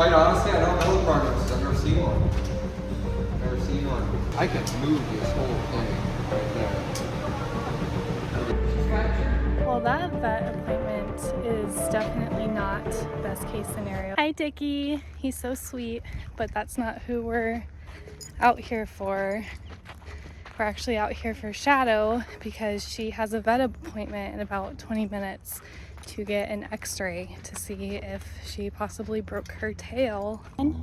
Quite honestly, I don't know the prognosis. I've never seen one. Never seen one. I can move this whole thing right there. Well, that vet appointment is definitely not best case scenario. Hi, Dickie. He's so sweet, but that's not who we're out here for. We're actually out here for Shadow because she has a vet appointment in about 20 minutes to get an x-ray to see if she possibly broke her tail. Can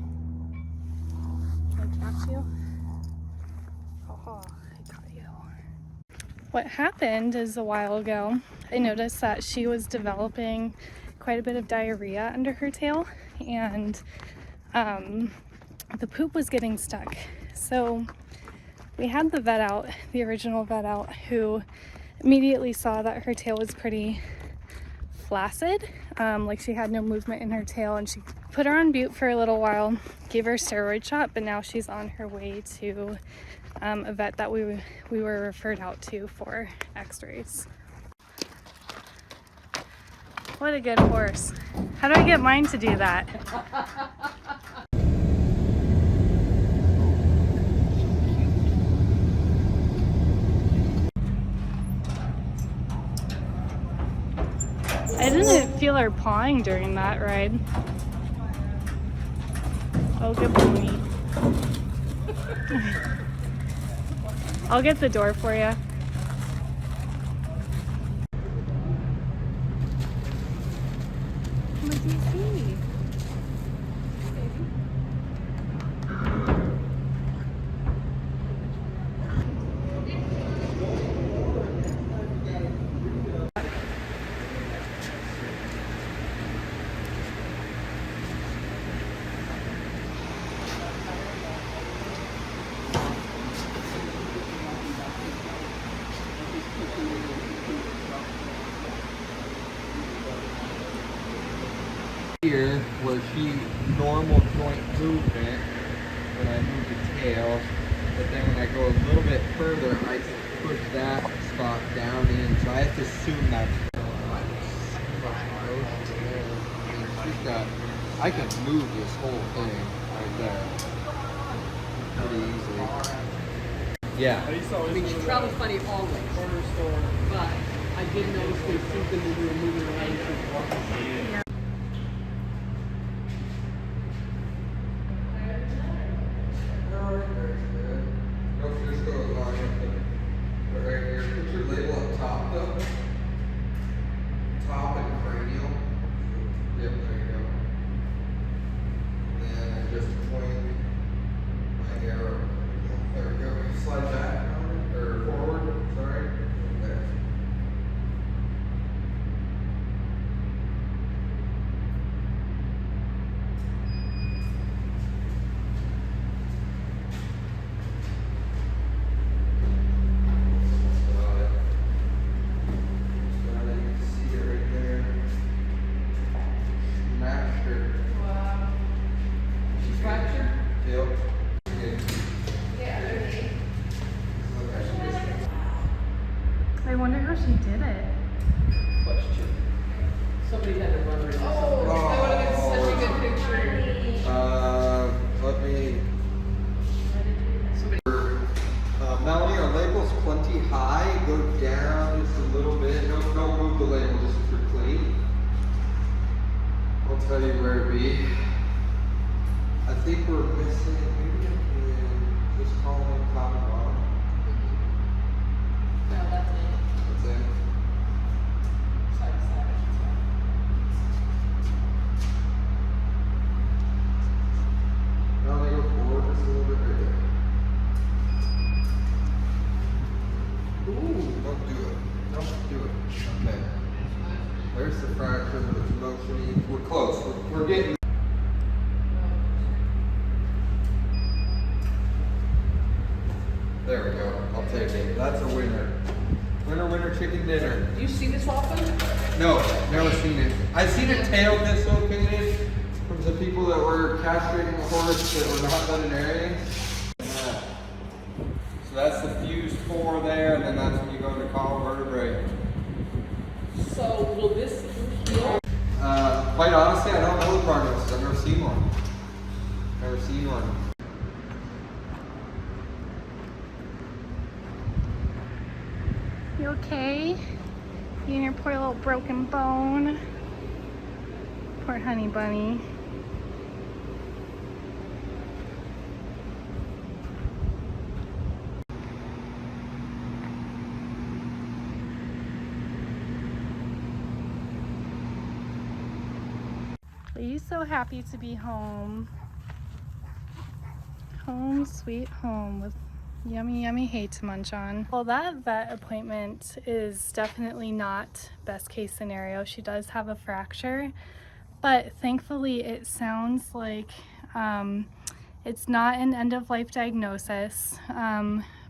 I catch you? Oh, I caught you. What happened is a while ago, I noticed that she was developing quite a bit of diarrhea under her tail, and the poop was getting stuck. So we had the vet out, the original vet out, who immediately saw that her tail was pretty flaccid, like she had no movement in her tail, and she put her on bute for a little while, gave her a steroid shot, but now she's on her way to a vet that we were referred out to for x-rays. What a good horse. How do I get mine to do that? I didn't feel her pawing during that ride. Oh, good pony. I'll get the door for you. What do you see? Here where she normal joint movement when I move the tail, but then when I go a little bit further, I can push that spot down in. So I have to assume that's she's got. I can move this whole thing right there pretty easily. Yeah. I mean, she travels funny always, but I did notice there's something when we were moving around. Yeah. I wonder how she did it. Somebody had to run her. Oh, that would have been such a good picture. Let me. Melanie, our label's plenty high. Go down just a little bit. Don't move the label just for clean. I'll tell you where it be. I think we're missing. Maybe I can just call it common bond. No, that's it. That's it. Side to side. Melanie, go forward just a little bit right there. Ooh, don't do it. Don't do it. Okay. There's the fracture, but it's motioning. We're close. We're getting. There we go. I'll take it. That's a winner. Winner, winner, chicken dinner. Do you see this often? No, never seen it. I've seen a tail dislocated from the people that were castrating a horse that were not veterinarians. So that's the fused 4 there, and then that's when you go into column vertebrae. So will this heal? Quite honestly, I don't know the prognosis. I've never seen one. Never seen one. You okay? You and your poor little broken bone. Poor honey bunny. Are you so happy to be home? Home sweet home with yummy, yummy hay to munch on. Well, that vet appointment is definitely not best case scenario. She does have a fracture, but thankfully it sounds like it's not an end-of-life diagnosis.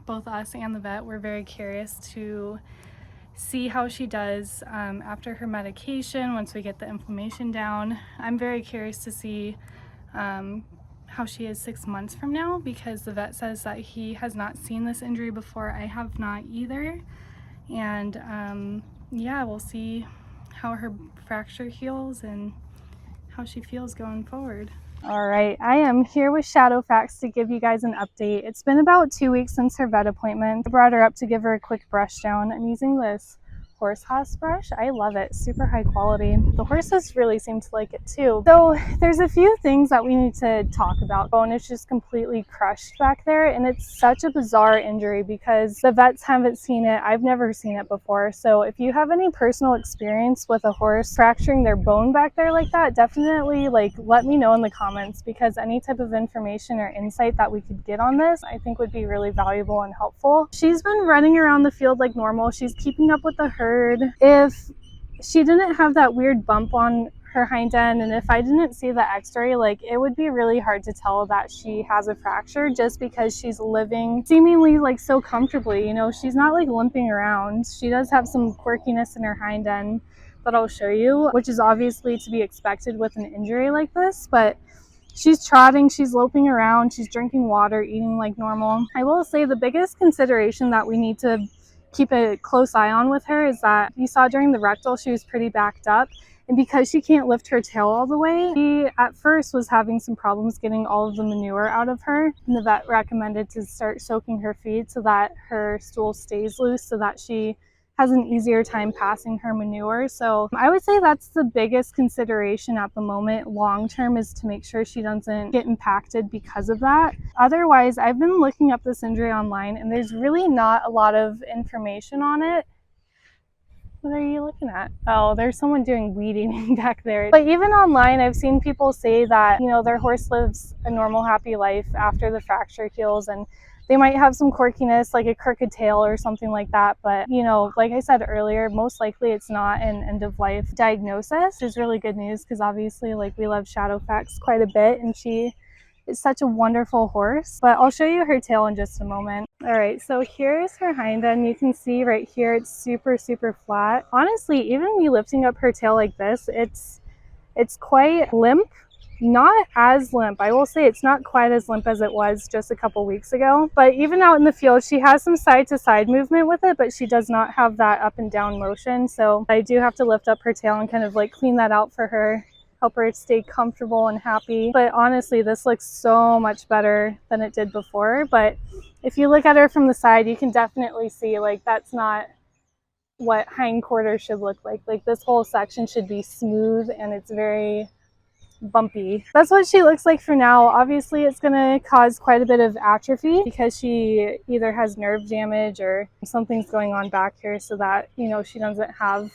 Both us and the vet were very curious to see how she does after her medication once we get the inflammation down. I'm very curious to see how she is 6 months from now, because the vet says that he has not seen this injury before. I have not either. And yeah, we'll see how her fracture heals and how she feels going forward. All right, I am here with Shadowfax to give you guys an update. It's been about 2 weeks since her vet appointment. I brought her up to give her a quick brush down. I'm using this horse house brush. I love it, super high quality. The horses really seem to like it too. So there's a few things that we need to talk about. Bone is just completely crushed back there, and it's such a bizarre injury because the vets haven't seen it. I've never seen it before. So if you have any personal experience with a horse fracturing their bone back there like that, definitely let me know in the comments, because any type of information or insight that we could get on this I think would be really valuable and helpful. She's been running around the field like normal. She's keeping up with the herd. If she didn't have that weird bump on her hind end, and if I didn't see the x-ray, it would be really hard to tell that she has a fracture, just because she's living seemingly so comfortably. You know, she's not limping around. She does have some quirkiness in her hind end that I'll show you, which is obviously to be expected with an injury like this, but she's trotting, she's loping around, she's drinking water, eating like normal. I will say the biggest consideration that we need to keep a close eye on with her is that you saw during the rectal she was pretty backed up, and because she can't lift her tail all the way, she at first was having some problems getting all of the manure out of her, and the vet recommended to start soaking her feed so that her stool stays loose, so that she has an easier time passing her manure. So I would say that's the biggest consideration at the moment long term, is to make sure she doesn't get impacted because of that. Otherwise, I've been looking up this injury online and there's really not a lot of information on it. What are you looking at? Oh, there's someone doing weed eating back there. But even online, I've seen people say that, their horse lives a normal, happy life after the fracture heals, and they might have some quirkiness, like a crooked tail or something like that. But, like I said earlier, most likely it's not an end-of-life diagnosis, which is really good news, because obviously, we love Shadowfax quite a bit, and she is such a wonderful horse. But I'll show you her tail in just a moment. All right, so here's her hind end. You can see right here, it's super, super flat. Honestly, even me lifting up her tail like this, it's quite limp. Not as limp. I will say it's not quite as limp as it was just a couple weeks ago. But even out in the field, she has some side-to-side movement with it, but she does not have that up and down motion. So I do have to lift up her tail and kind of clean that out for her, help her stay comfortable and happy. But honestly, this looks so much better than it did before. But if you look at her from the side, you can definitely see that's not what hindquarters should look like. This whole section should be smooth, and it's very bumpy. That's what she looks like for now. Obviously, it's going to cause quite a bit of atrophy because she either has nerve damage or something's going on back here, so that, she doesn't have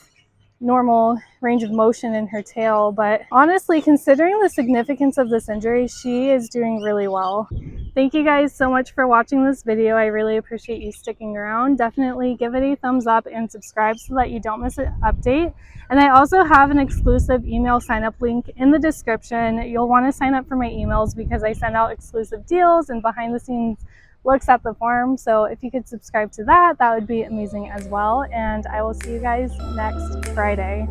normal range of motion in her tail. But honestly, considering the significance of this injury, she is doing really well. Thank you guys so much for watching this video. I really appreciate you sticking around. Definitely give it a thumbs up and subscribe so that you don't miss an update. And I also have an exclusive email sign up link in the description. You'll want to sign up for my emails because I send out exclusive deals and behind the scenes looks at the farm. So if you could subscribe to that, that would be amazing as well. And I will see you guys next Friday.